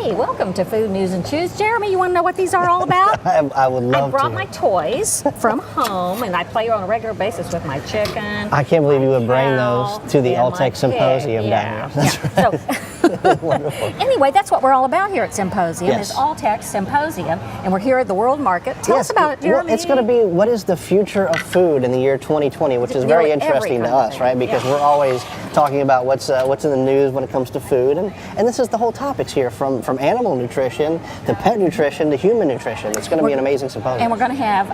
Hey, welcome to Food News and Chews. Jeremy, you want to know what these are all about? I would love to. I brought my toys from home, and I play on a regular basis with my chicken. I can't believe you would bring those to the Alltech Symposium down here. So, anyway, that's what we're all about here at Symposium. Yes. It's Alltech Symposium, and we're here at the World Market. Tell us about it, Jeremy. Well, it's going to be what is the future of food in the year 2020, which is very interesting to us, right? Because we're always talking about what's in the news when it comes to food, and this is the whole topics here, from animal nutrition to pet nutrition to human nutrition. It's going to be an amazing symposium. And we're going to have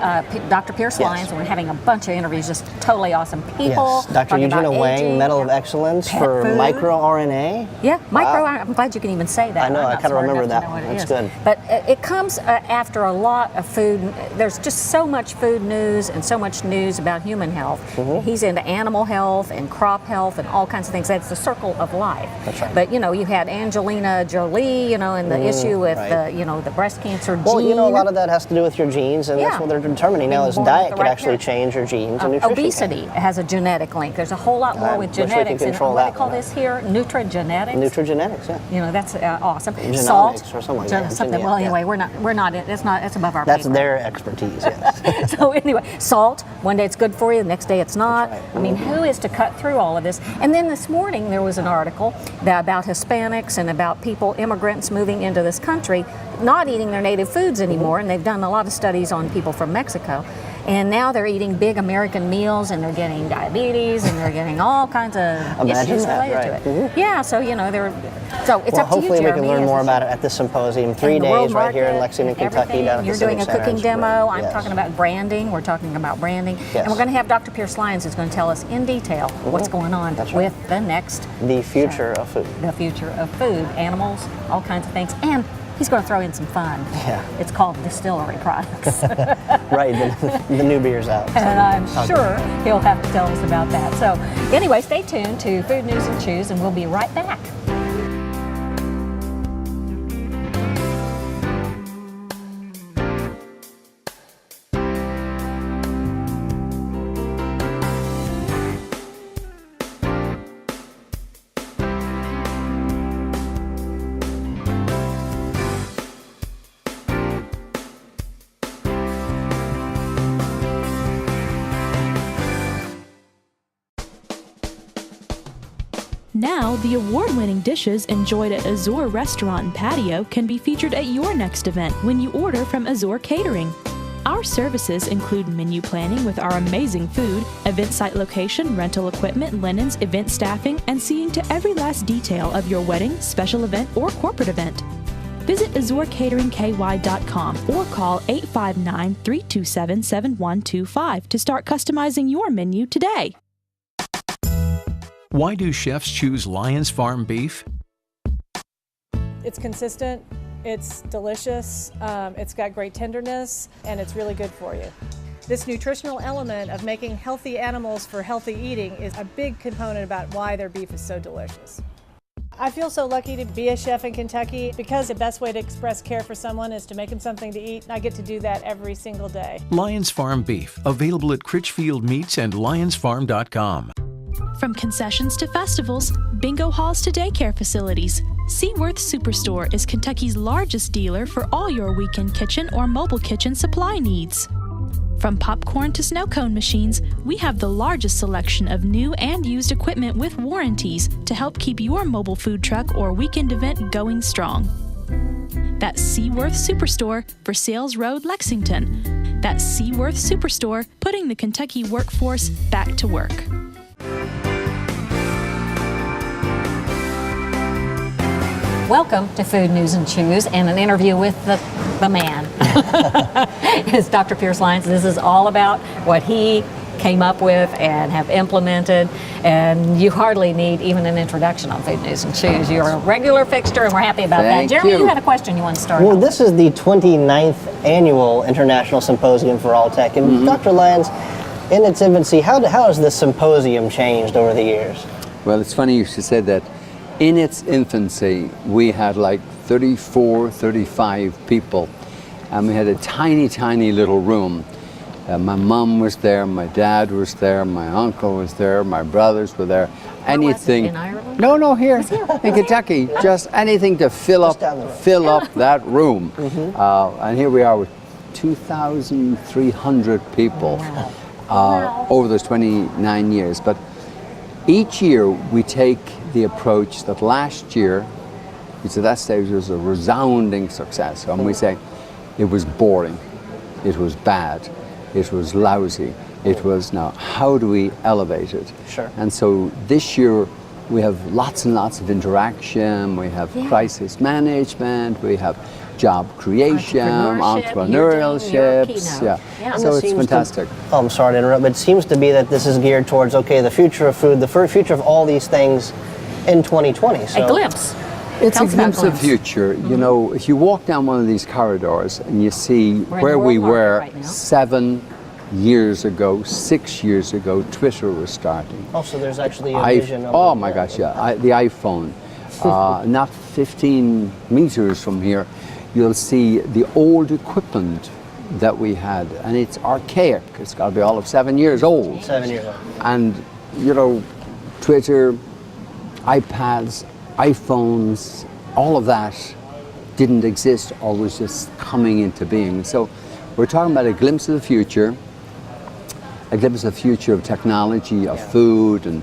Dr. Pierce Lyons, and we're having a bunch of interviews, just totally awesome people. Yes, Dr. Eugenia Wang, Medal of Excellence for microRNA. Yeah, I'm glad you can even say that. I know, I kind of remember that. That's good. But it comes after a lot of food. There's just so much food news and so much news about human health. He's into animal health and crop health and all kinds of things. That's the circle of life. That's right. But, you had Angelina Jolie, and the issue with, the breast cancer gene. Well, a lot of that has to do with your genes, and that's what they're determining now is diet could actually change your genes and nutrition. Obesity has a genetic link. There's a whole lot more with genetics. And what do they call this here? Nutrigenetics? Nutrigenetics, yeah. That's awesome. Genomics Salt or something like that. Something. Well, anyway, we're not. It's above our That's pay grade. their expertise. Yes. So anyway, salt. One day it's good for you. The next day it's not. That's right. I mean, who is to cut through all of this? And then this morning there was an article about Hispanics and about immigrants moving into this country, not eating their native foods anymore. And they've done a lot of studies on people from Mexico. And now they're eating big American meals, and they're getting diabetes, and they're getting all kinds of issues related to it. Yeah, so so it's up to you, hopefully we Jeremy, can learn more about it at the symposium. 3 days right here in Lexington, Kentucky. Down at You're the doing a Civic cooking Center. demo. I'm talking about branding. We're talking about branding, and we're going to have Dr. Pierce Lyons who's going to tell us in detail what's going on with the next the future of food. The future of food, animals, all kinds of things, and he's going to throw in some fun. Yeah. It's called distillery products. Right, the new beer's out. So and I'm sure he'll have to tell us about that. So anyway, stay tuned to Food News and Chews, and we'll be right back. Now, the award-winning dishes enjoyed at Azure Restaurant and Patio can be featured at your next event when you order from Azure Catering. Our services include menu planning with our amazing food, event site location, rental equipment, linens, event staffing, and seeing to every last detail of your wedding, special event, or corporate event. Visit AzureCateringKY.com or call 859-327-7125 to start customizing your menu today. Why do chefs choose Lyons Farm beef? It's consistent, it's delicious, it's got great tenderness, and it's really good for you. This nutritional element of making healthy animals for healthy eating is a big component about why their beef is so delicious. I feel so lucky to be a chef in Kentucky because the best way to express care for someone is to make them something to eat, and I get to do that every single day. Lyons Farm beef, available at Critchfield Meats and LyonsFarm.com. From concessions to festivals, bingo halls to daycare facilities, Seaworth Superstore is Kentucky's largest dealer for all your weekend kitchen or mobile kitchen supply needs. From popcorn to snow cone machines, we have the largest selection of new and used equipment with warranties to help keep your mobile food truck or weekend event going strong. That's Seaworth Superstore for Sales Road, Lexington. That's Seaworth Superstore, putting the Kentucky workforce back to work. Welcome to Food News and Chews, and an interview with the man. It's Dr. Pierce Lyons. This is all about what he came up with and have implemented, and you hardly need even an introduction on Food News and Chews. You're a regular fixture, and we're happy about that. Jeremy, you had a question you want to start Well, on. this is the 29th Annual International Symposium for Alltech, and Dr. Lyons, in its infancy, how has this symposium changed over the years? Well, it's funny you should say that. In its infancy, we had like 34, 35 people, and we had a tiny, tiny little room. My mom was there, my dad was there, my uncle was there, my brothers were there. Anything. In Ireland? No, here in Kentucky. Just anything to fill up that room. And here we are with 2,300 people over those 29 years. But each year we take the approach that last year, which at that stage was a resounding success, and we say it was boring, it was bad, it was lousy, it was, now how do we elevate it? Sure. And so this year we have lots and lots of interaction, we have crisis management, we have job creation, entrepreneurships. Yeah. So it's fantastic. I'm sorry to interrupt, but it seems to be that this is geared towards, okay, the future of food, the future of all these things in 2020. So A glimpse. It's Tell a us about glimpse of future. You know, if you walk down one of these corridors and you see We're in where the we world were market right now. 7 years ago, 6 years ago, Twitter was starting. also there's actually a vision of Oh my gosh, yeah, the iPhone. Not 15 meters from here, you'll see the old equipment that we had, and it's archaic. It's got to be all of 7 years old. 7 years old. And, you know, Twitter, iPads, iPhones, all of that didn't exist or was just coming into being. So we're talking about a glimpse of the future, a glimpse of the future of technology, of food, and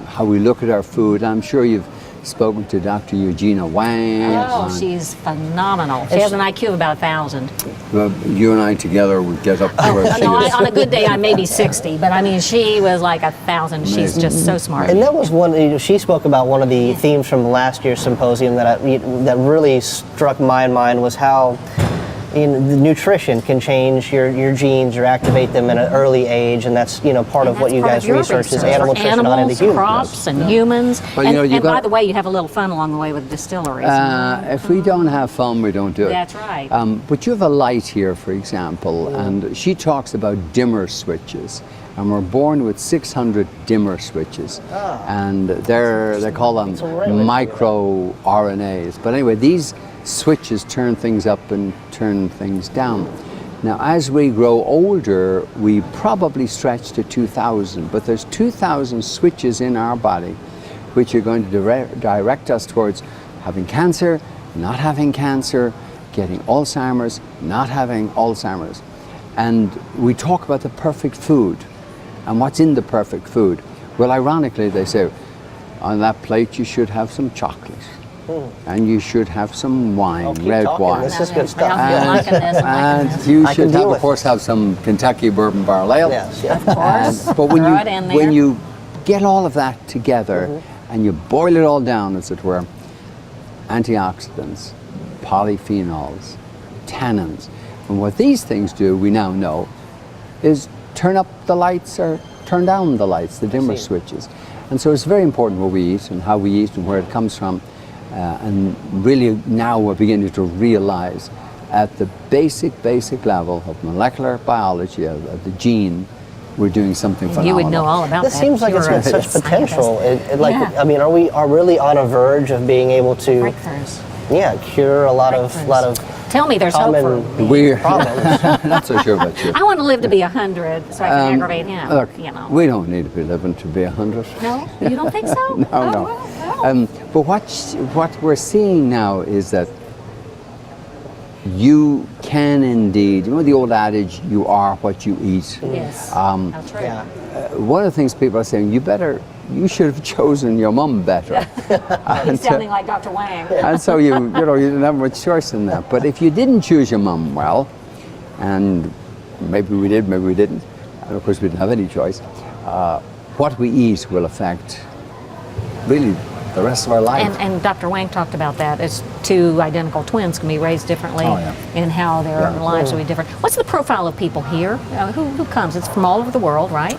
how we look at our food. I'm sure you've spoken to Dr. Eugenia Wang. Oh, she's phenomenal. She has an IQ of about 1,000. You and I together would get up to where she No, is. on a good day, I may be 60, but I mean, she was like 1,000. She's Amazing. just so smart. And that was one, she spoke about one of the themes from last year's symposium that that really struck my mind was how the nutrition can change your genes or activate them at an early age, and that's part of what you guys research is animal nutrition on into humans. Crops and humans. Well, and by the way, you have a little fun along the way with distilleries. If we don't have fun, we don't do it. That's right. But you have a light here, for example, and she talks about dimmer switches. And we're born with 600 dimmer switches. And they call them micro RNAs. But anyway, these switches turn things up and turn things down. Now, as we grow older, we probably stretch to 2,000, but there's 2,000 switches in our body which are going to direct us towards having cancer, not having cancer, getting Alzheimer's, not having Alzheimer's. And we talk about the perfect food and what's in the perfect food. Well, ironically, they say, on that plate you should have some chocolate. And you should have some wine, Keep red talking. wine. This is good stuff. I'm liking this. I'm liking this. And you I should can deal have, with of course, have some Kentucky bourbon barrel ale. Yes, yeah. Of course. But when Throw it in there. when you get all of that together and you boil it all down, as it were, antioxidants, polyphenols, tannins, and what these things do, we now know, is turn up the lights or turn down the lights, the dimmer switches. And so it's very important what we eat and how we eat and where it comes from. And really now we're beginning to realize at the basic level of molecular biology, of the gene, we're doing something phenomenal. You would know all about This that. seems like it's You're got a such potential. scientist. I mean, are really on a verge of being able to, Breakthroughs. cure a lot of Tell me there's hope for common We're problems. not so sure about you. I want to live to be 100 so I can aggravate him. Look, you know. we don't need to be living to be 100. No? You don't think so? No. Well. But what we're seeing now is that you can indeed, you know the old adage, you are what you eat. Yes. That's true. Yeah. One of the things people are saying, you should have chosen your mum better. He's sounding like Dr. Wang. And so you didn't have much choice in that. But if you didn't choose your mum well, and maybe we did, maybe we didn't, and of course we didn't have any choice, what we eat will affect really the rest of our life. And Dr. Wang talked about that as two identical twins can be raised differently and how their lives will be different. What's the profile of people here? Who comes? It's from all over the world, right?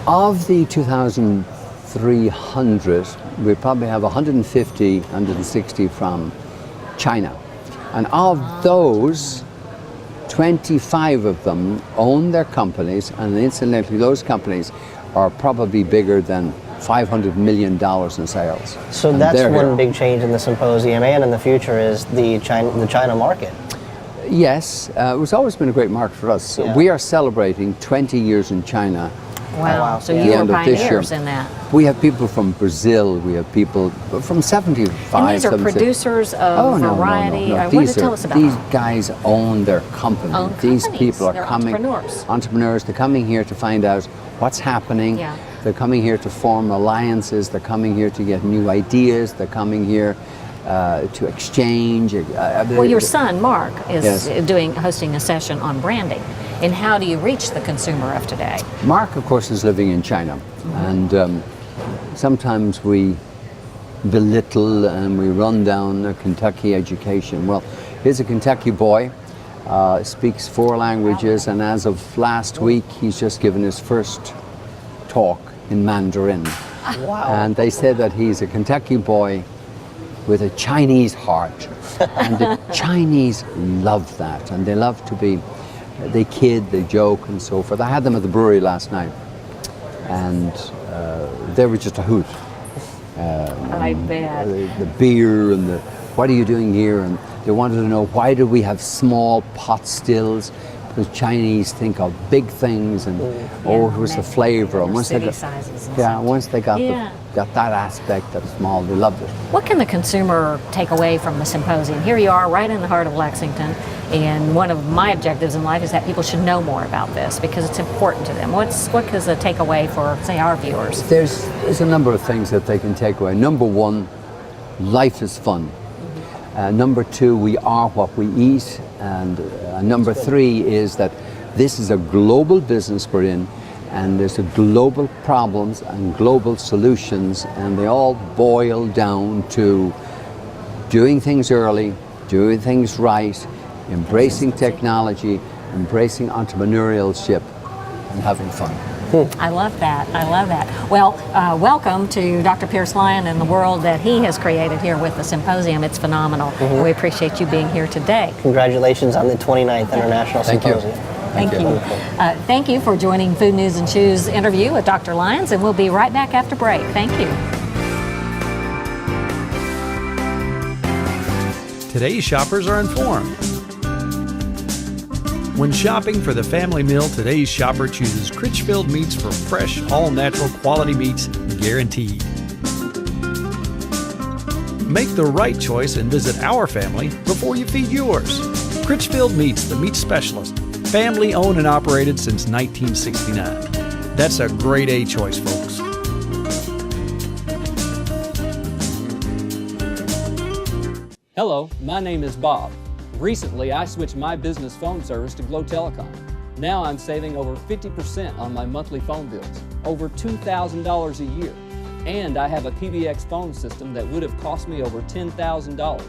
Of the 2,300, we probably have 150, 160 from China. And of those, 25 of them own their companies, and incidentally, those companies are probably bigger than $500 million in sales. So And that's they're one here. big change in the symposium and in the future is the China market. Yes, it's always been a great market for us. Yeah. We are celebrating 20 years in China. Wow. So Yeah. you The were end of this year. pioneers in that. We have people from Brazil, we have people from 75. And these are 76. producers of Oh, no, variety. no, no, no. What tell us about These them? guys own their company. Own These companies. people are They're coming. entrepreneurs. They're coming here to find out what's happening. Yeah. They're coming here to form alliances. They're coming here to get new ideas. They're coming here to exchange. Well, your son, Mark, is Yes. hosting a session on branding. And how do you reach the consumer of today? Mark, of course, is living in China, and sometimes we belittle and we run down a Kentucky education. Well, here's a Kentucky boy, speaks 4 languages, and as of last week, he's just given his first talk in Mandarin. Wow. And they said that he's a Kentucky boy with a Chinese heart, and the Chinese love that, and they love to be. They kid, they joke, and so forth. I had them at the brewery last night, and they were just a hoot. I bet. The beer and the what are you doing here? And they wanted to know why do we have small pot stills? Because Chinese think of big things, and it was the flavor. And once they city got, sizes and yeah, such. once they got Yeah. got that aspect of small, they loved it. What can the consumer take away from the symposium? Here you are, right in the heart of Lexington, and one of my objectives in life is that people should know more about this because it's important to them. What is the takeaway for, say, our viewers? There's a number of things that they can take away. Number 1, life is fun. Number 2, we are what we eat. And number 3 is that this is a global business we're in, and there's a global problems and global solutions, and they all boil down to doing things early, doing things right, embracing technology, embracing entrepreneurship, and having fun. I love that. I love that. Well, welcome to Dr. Pierce Lyon and the world that he has created here with the symposium. It's phenomenal. We appreciate you being here today. Congratulations on the 29th International Thank you. Symposium. Thank you. Thank you for joining Food News and Chews interview with Dr. Lyons, and we'll be right back after break. Thank you. Today's shoppers are informed. When shopping for the family meal, today's shopper chooses Critchfield Meats for fresh, all-natural quality meats, guaranteed. Make the right choice and visit our family before you feed yours. Critchfield Meats, the meat specialist, family owned and operated since 1969. That's a grade A choice, folks. Hello, my name is Bob. Recently, I switched my business phone service to Glow Telecom. Now I'm saving over 50% on my monthly phone bills, over $2,000 a year. And I have a PBX phone system that would have cost me over $10,000.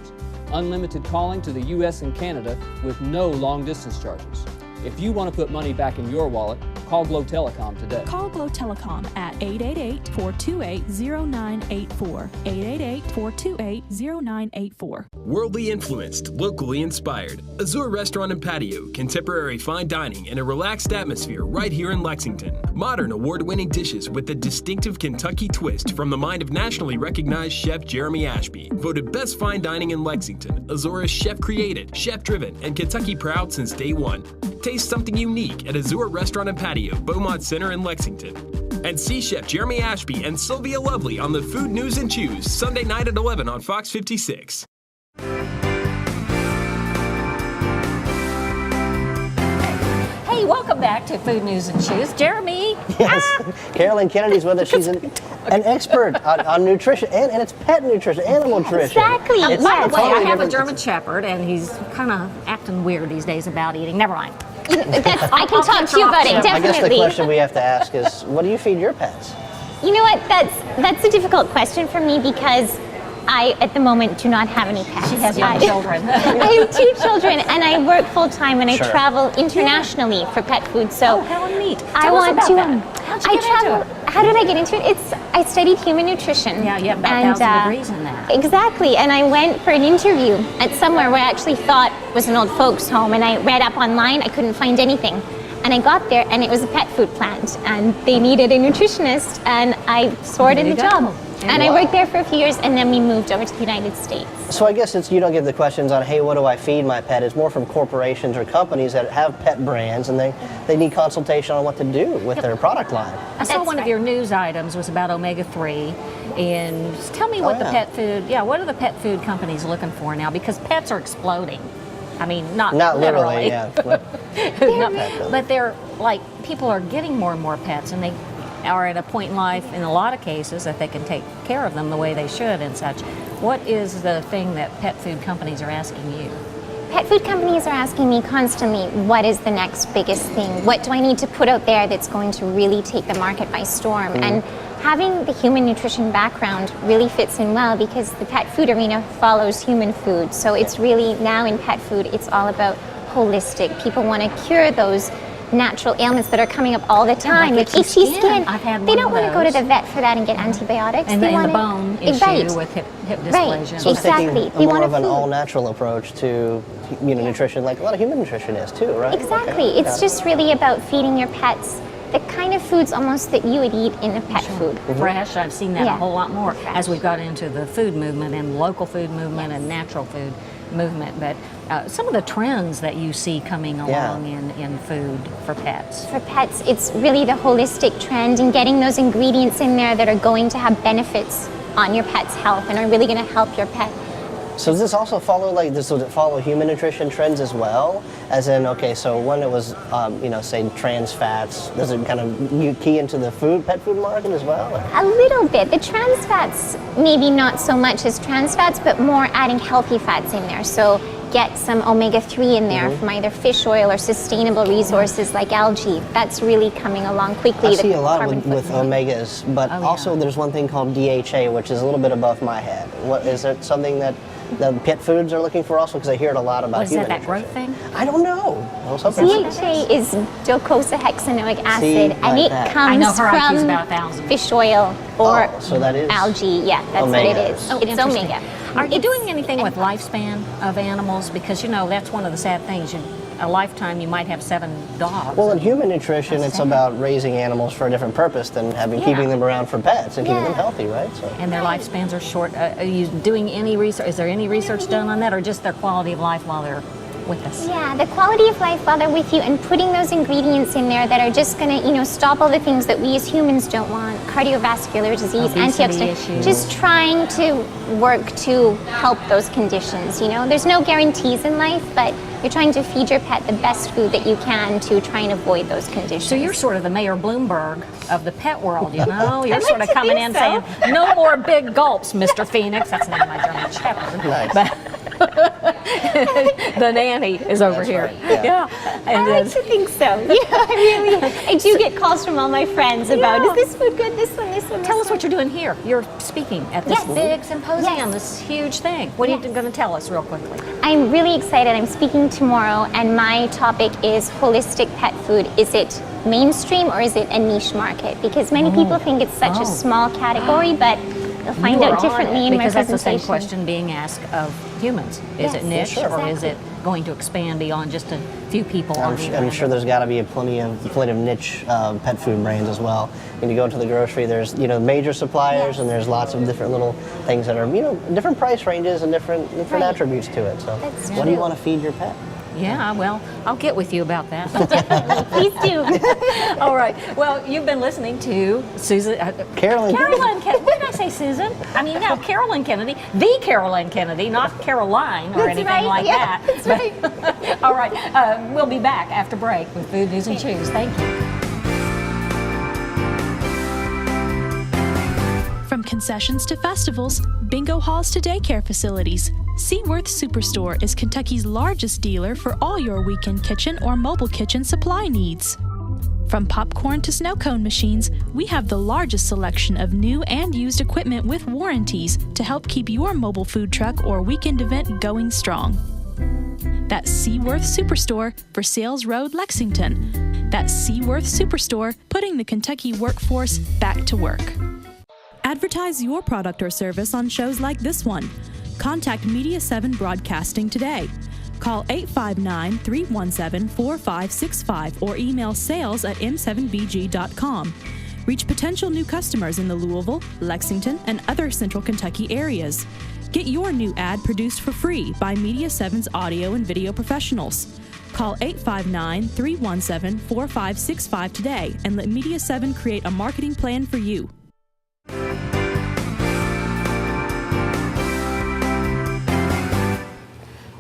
Unlimited calling to the US and Canada with no long distance charges. If you want to put money back in your wallet, call Glow Telecom today. Call Glow Telecom at 888-428-0984. 888-428-0984. Worldly influenced, locally inspired. Azure Restaurant and Patio, contemporary fine dining in a relaxed atmosphere right here in Lexington. Modern award-winning dishes with a distinctive Kentucky twist from the mind of nationally recognized chef Jeremy Ashby. Voted best fine dining in Lexington. Azure is chef-created, chef-driven, and Kentucky proud since day one. Taste something unique at Azure Restaurant and Patio, Beaumont Center in Lexington. And see Chef Jeremy Ashby and Sylvia Lovely on the Food News and Chews, Sunday night at 11 on Fox 56. Hey, welcome back to Food News and Chews. Jeremy. Yes, Carolyn Kennedy's with us. She's an expert on nutrition, and it's pet nutrition, animal nutrition. Exactly. It's By the way, totally I have a different. German Shepherd, and he's kind of acting weird these days about eating. Never mind. I can talk to you about it, I guess the definitely. question we have to ask is, what do you feed your pets? You know what? That's a difficult question for me because I, at the moment, do not have any pets. She has young children. I have 2 children, and I work full time, and I Sure. travel internationally for pet food. So Oh, how neat. I Tell us want about to. that. How'd you get into it? How did I get into it? I studied human nutrition. Yeah, you have about 1,000 degrees in that. Exactly, and I went for an interview at somewhere where I actually thought was an old folks' home, and I read up online. I couldn't find anything. And I got there, and it was a pet food plant, and they needed a nutritionist, and I soared in the job. And I worked there for a few years, and then we moved over to the United States. So I guess you don't get the questions on, hey, what do I feed my pet? It's more from corporations or companies that have pet brands, and they need consultation on what to do with their product line. I saw one of your news items was about omega-3, and just tell me what the pet food, what are the pet food companies looking for now? Because pets are exploding. I mean, not literally, yeah. But they're like, people are getting more and more pets, and they are at a point in life, in a lot of cases, that they can take care of them the way they should and such. What is the thing that pet food companies are asking you? Pet food companies are asking me constantly, what is the next biggest thing? What do I need to put out there that's going to really take the market by storm? And having the human nutrition background really fits in well, because the pet food arena follows human food. So it's really, now in pet food, it's all about holistic. People want to cure those natural ailments that are coming up all the time, like itchy skin. I've had they don't want to go to the vet for that and get antibiotics. And they the want bone issue with hip dysplasia. Right. So Exactly. taking more of an all-natural approach to nutrition, like a lot of human nutrition is too, right? Exactly. Okay. It's just really about feeding your pets the kind of foods almost that you would eat in a pet food. Fresh, I've seen that a Yeah. whole lot more Fresh. as we've got into the food movement and local food movement and natural food movement. But some of the trends that you see coming along in food for pets. For pets, it's really the holistic trend and getting those ingredients in there that are going to have benefits on your pet's health and are really going to help your pet. So does this also follow, does it follow human nutrition trends as well? As in, okay, so when it was, say trans fats, does it kind of key into the pet food market as well? A little bit. The trans fats, maybe not so much as trans fats, but more adding healthy fats in there. So get some omega-3 in there from either fish oil or sustainable resources like algae. That's really coming along quickly. I see a lot with omegas, but Oh, also there's one thing called DHA, which is a little bit above my head. What is it? Something that the pet foods are looking for also? Because I hear it a lot about Was human that nutrition. growth thing? I don't know. Well, some people- DHA is docosahexaenoic acid, See, and like it that. I know comes her IQ's from about 1,000. fish oil or so that is algae. Yeah, that's omega. what it is. Oh, It's interesting. omega. Are you It's- doing anything with lifespan of animals? Because that's one of the sad things. A lifetime, you might have 7 dogs. Well, in human nutrition, That's it's sad. about raising animals for a different purpose than keeping them around for pets and keeping them healthy, right? So. And their lifespans are short. Are you doing any research? Is there any research done on that, or just their quality of life while they're with us? Yeah, the quality of life while they're with you and putting those ingredients in there that are just going to, stop all the things that we as humans don't want, cardiovascular disease, Obesity antioxidant, issues. just trying to work to help those conditions, There's no guarantees in life, but you're trying to feed your pet the best food that you can to try and avoid those conditions. So you're sort of the Mayor Bloomberg of the pet world, You're like sort of to coming think in so. saying, no more big gulps, Mr. Phoenix. That's the name of my German Shepherd. Nice. But the nanny is over That's here. right, yeah. And I like to think so. Yeah, I do get calls from all my friends about, is this food good, this one, this one, Tell this us what you're doing here. You're speaking at this Yes. big symposium, Yes. this huge thing. What are you Yes. going to tell us real quickly? I'm really excited. I'm speaking tomorrow, and my topic is holistic pet food. Is it mainstream or is it a niche market? Because many people think it's such a small category, but you'll find You are out differently on it, in my because that's the presentation. same question being asked of humans. Is Yes. it niche, Sure. or is it going to expand beyond just a few people? on the I'm sure there's got to be plenty of niche pet food brands as well. When you go to the grocery, there's major suppliers, and there's lots of different little things that are different price ranges and different Right. attributes to it. So, That's what do you true. want to feed your pet? Yeah, well, I'll get with you about that. Please do. All right. Well, you've been listening to Susan. Carolyn Kennedy. What did I say, Susan? I mean, no, Carolyn Kennedy. The Carolyn Kennedy, not Caroline or That's anything right, like yeah, that. that's right. All right. We'll be back after break with Food News and Chews. Thank you. From concessions to festivals, bingo halls to daycare facilities, Seaworth Superstore is Kentucky's largest dealer for all your weekend kitchen or mobile kitchen supply needs. From popcorn to snow cone machines, we have the largest selection of new and used equipment with warranties to help keep your mobile food truck or weekend event going strong. That's Seaworth Superstore for Sales Road, Lexington. That's Seaworth Superstore, putting the Kentucky workforce back to work. Advertise your product or service on shows like this one. Contact Media 7 Broadcasting today. Call 859-317-4565 or email sales@m7bg.com. Reach potential new customers in the Louisville, Lexington, and other central Kentucky areas. Get your new ad produced for free by Media 7's audio and video professionals. Call 859-317-4565 today and let Media 7 create a marketing plan for you.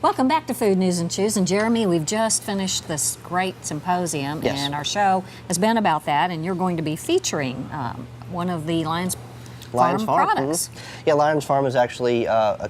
Welcome back to Food News and Chews. And Jeremy, we've just finished this great symposium, Yes. and our show has been about that. And you're going to be featuring one of the Lions Farm products. Yeah, Lions Farm is actually a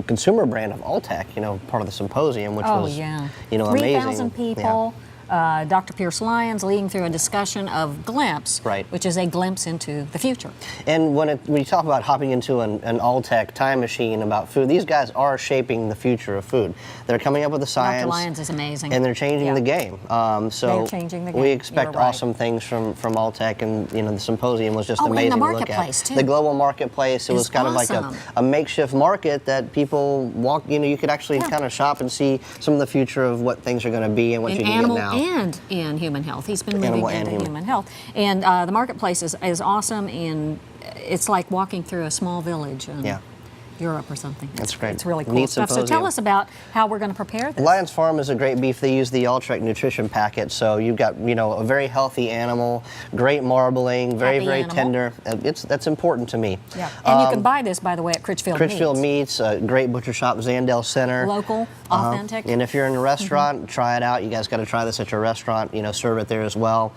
consumer brand of Alltech, part of the symposium, which was, amazing. 3,000 people. Dr. Pierce Lyons leading through a discussion of Glimpse, Right. which is a glimpse into the future. And when you talk about hopping into an Alltech time machine about food, these guys are shaping the future of food. They're coming up with the science. Dr. Lyons is amazing. And they're changing the game. They're changing the game. We expect You're right. awesome things from Alltech, and the symposium was just and the amazing to look marketplace, at. too. The global marketplace, it was kind of like awesome. a makeshift market that people walk, you could actually kind of shop and see some of the future of what things are going to be and what you can animal get now. and in human health. He's been moving Animal and into human health. And the marketplace is awesome, and it's like walking through a small village in Europe or something. That's great. It's really cool Neat stuff. So symposium. tell us about how we're going to prepare this. Lions Farm is a great beef. They use the Alltrek nutrition packet, so you've got a very healthy animal, great marbling, very Happy very animal. tender. That's important to me. Yeah, and you can buy this, by the way, at Critchfield Meats. Critchfield Meats, a great butcher shop, Zandale Center. Local, authentic. And if you're in a restaurant, try it out. You guys got to try this at your restaurant. Serve it there as well.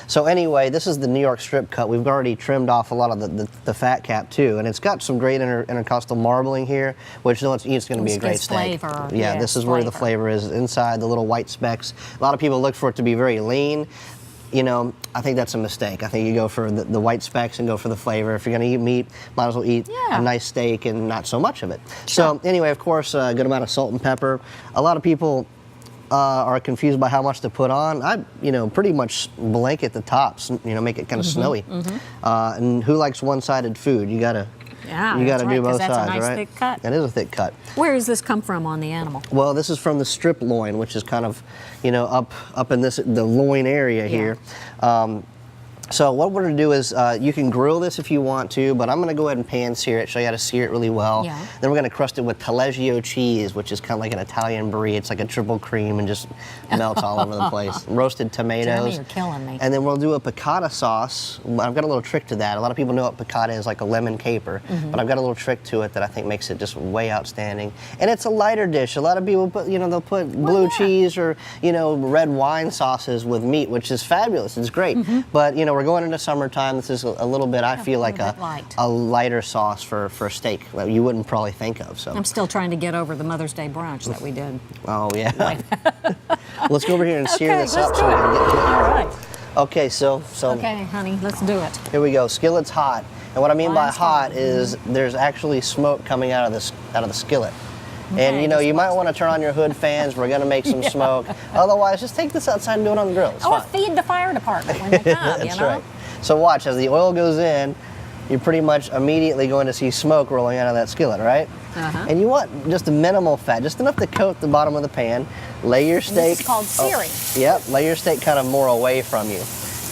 So anyway, this is the New York strip cut. We've already trimmed off a lot of the fat cap too, and it's got some great intercostal marbling here, which it's going to be a great Gives steak. flavor. Yeah, Yes, this is where the flavor is inside the little white specks. A lot of people look for it to be very lean. I think that's a mistake. I think you go for the white specks and go for the flavor. If you're going to eat meat, might as well eat a nice steak and not so much of it. Sure. So anyway, of course, a good amount of salt and pepper. A lot of people are confused by how much to put on. I, pretty much blanket the tops, make it kind of snowy. And who likes one-sided food? You gotta do both that's sides, a nice right? thick cut. That is a thick cut. Where does this come from on the animal? Well, this is from the strip loin, which is kind of, up in the loin area here. So what we're going to do is you can grill this if you want to, but I'm going to go ahead and pan sear it, show you how to sear it really well. Yeah. Then we're going to crust it with Taleggio cheese, which is kind of like an Italian brie. It's like a triple cream and just melts all over the place. Roasted tomatoes. Jeremy, you're killing me. And then we'll do a piccata sauce. I've got a little trick to that. A lot of people know what piccata is, like a lemon caper, but I've got a little trick to it that I think makes it just way outstanding. And it's a lighter dish. A lot of people put, they'll put blue cheese or, red wine sauces with meat, which is fabulous. It's great. But, we're going into summertime. This is a little bit, I feel like a lighter sauce for steak that you wouldn't probably think of. So I'm still trying to get over the Mother's Day brunch that we did. Oh, yeah. Let's go over here and sear this up let's so do we can get to it. All right. Okay, so Okay, honey, let's do it. here we go. Skillet's hot. And what I mean by Lions hot Farm. is there's actually smoke coming out of the skillet. Okay, And just you might want to turn on your hood fans. We're going to make some smoke. Otherwise, just take this outside and do it on the grill. It's Or fine. feed the fire department when they come, That's right. So watch, as the oil goes in, you're pretty much immediately going to see smoke rolling out of that skillet, right? And you want just a minimal fat, just enough to coat the bottom of the pan. Lay your steak. This is called searing. Yep, lay your steak kind of more away from you.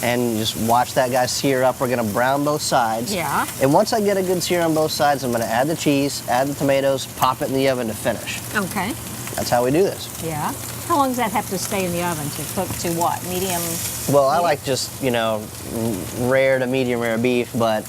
And just watch that guy sear up. We're gonna brown both sides. Yeah. And once I get a good sear on both sides, I'm gonna add the cheese, add the tomatoes, pop it in the oven to finish. Okay. That's how we do this. Yeah. How long does that have to stay in the oven to cook to what? Medium? Well, I like just, rare to medium rare beef, but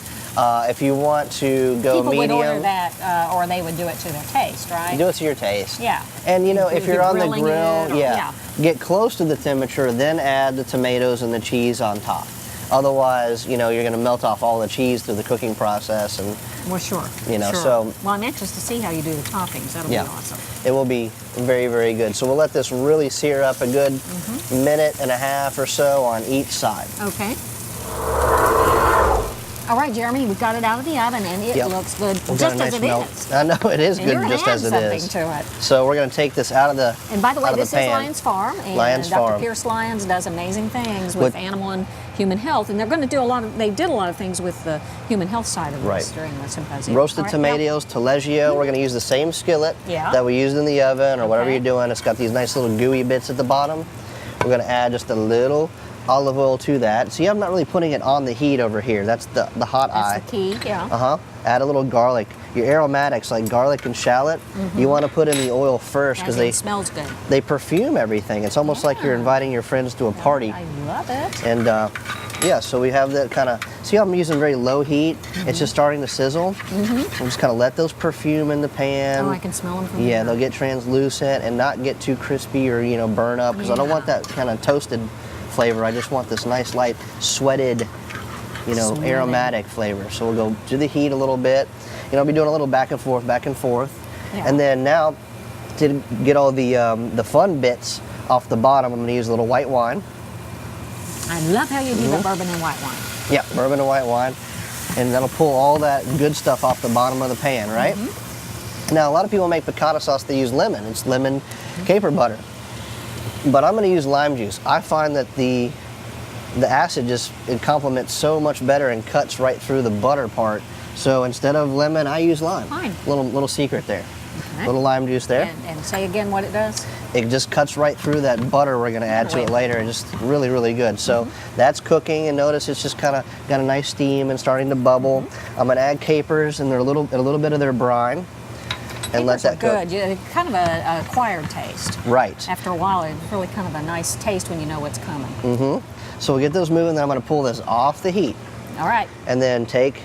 if you want to go People medium, would order that, or they would do it to their taste, right? do it to your taste. Yeah. And if You're you're on the grilling grill, it or- yeah, get close to the temperature, then add the tomatoes and the cheese on top. Otherwise, you're going to melt off all the cheese through the cooking process, and Well, sure. sure. So. Well, I'm anxious to see how you do the toppings. That'll be awesome. It will be very, very good. So we'll let this really sear up a good minute and a half or so on each side. Okay. All right, Jeremy, we got it out of the oven, and it looks good We've got just a nice as it melt. is. I know it is And good you're just gonna as add it is. something to it. So we're going to take this out of the And by the way, out of this the is pan. Lions Farm, and Lions Dr. Farm. Pierce Lyons does amazing things with With- animal and human health, and they're going to do they did a lot of things with the human health side of this during the symposium. Roasted All right, tomatoes, Taleggio. We're going to use the same skillet that we used in the oven or whatever Okay. you're doing. It's got these nice little gooey bits at the bottom. We're going to add just a little olive oil to that. See, I'm not really putting it on the heat over here. That's the hot eye. That's the key, yeah. Add a little garlic. Your aromatics like garlic and shallot, you want to put in the oil first because it smells good. They perfume everything. It's almost like you're inviting your friends to a party. I love it. And yeah, so we have that kind of, see how I'm using very low heat? It's just starting to sizzle. I'm just kind of let those perfume in the pan. Oh, I can smell them from Yeah, here. they'll get translucent and not get too crispy or, you know, burn up because I don't want that kind of toasted flavor. I just want this nice light sweated, you know, aromatic flavor. So we'll go to the heat a little bit. You know, I'll be doing a little back and forth. Yeah. And then now, to get all the fun bits off the bottom, I'm going to use a little white wine. I love how you do the bourbon and white wine. Yeah, bourbon and white wine. And that'll pull all that good stuff off the bottom of the pan, right? Now, a lot of people make piccata sauce, they use lemon. It's lemon caper butter. But I'm going to use lime juice. I find that the acid it complements so much better and cuts right through the butter part. So instead of lemon, I use lime. Fine. Little secret there. Okay. Little lime juice there. And say again what it does. It just cuts right through that butter we're going to add to it later. It's just really, really good. So that's cooking, and notice it's just kind of got a nice steam and starting to bubble. I'm going to add capers and a little bit of their brine, and let that cook. Good. Yeah, kind of an acquired taste. Right. After a while, it's really kind of a nice taste when you know what's coming. So we'll get those moving. Then I'm going to pull this off the heat, All right. and then take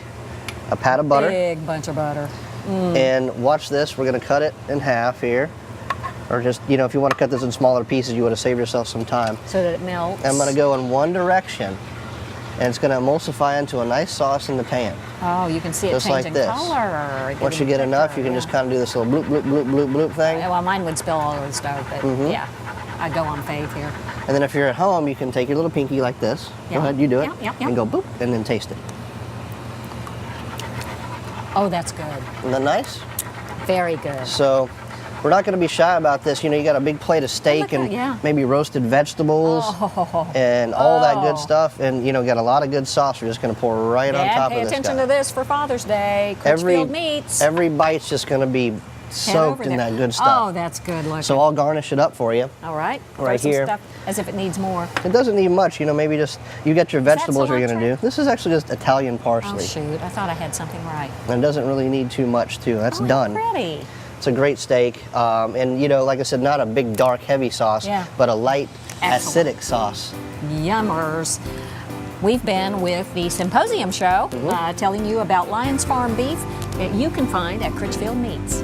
a pat of butter. Big bunch of butter. And watch this. We're going to cut it in half here. Or just, you know, if you want to cut this in smaller pieces, you would have saved yourself some time. So that it melts. I'm going to go in one direction, and it's going to emulsify into a nice sauce in the pan. Oh, you can see it Just changing like this. color. Once you get enough, you can just kind of do this little bloop, bloop, bloop, bloop, bloop thing. Well, mine would spill all over the stove, but yeah, I go on faith here. And then if you're at home, you can take your little pinky like this. Yeah. Go ahead, you do it. Yeah. And go boop, and then taste it. Oh, that's good. Isn't that nice? Very good. So we're not going to be shy about this. You know, you got a big plate of steak and maybe roasted vegetables and all that good stuff. And, you know, got a lot of good sauce. We're just going to pour right on top pay of this attention guy. to this for Father's Day. Critchfield Meats. Every bite's just going to be soaked in that good stuff. Oh, that's good looking. So I'll garnish it up for you. All right. Right Throw some here. Stuff as if it needs more. It doesn't need much, you know, maybe just, you got your vegetables you're going to do. This is actually just Italian parsley. Oh, shoot. I thought I had something right. And it doesn't really need too much, too. That's done. Pretty. It's a great steak. And, you know, like I said, not a big, dark, heavy sauce, but a light, acidic sauce. Yummers. We've been with the Symposium Show, telling you about Lyons Farm beef that you can find at Critchfield Meats.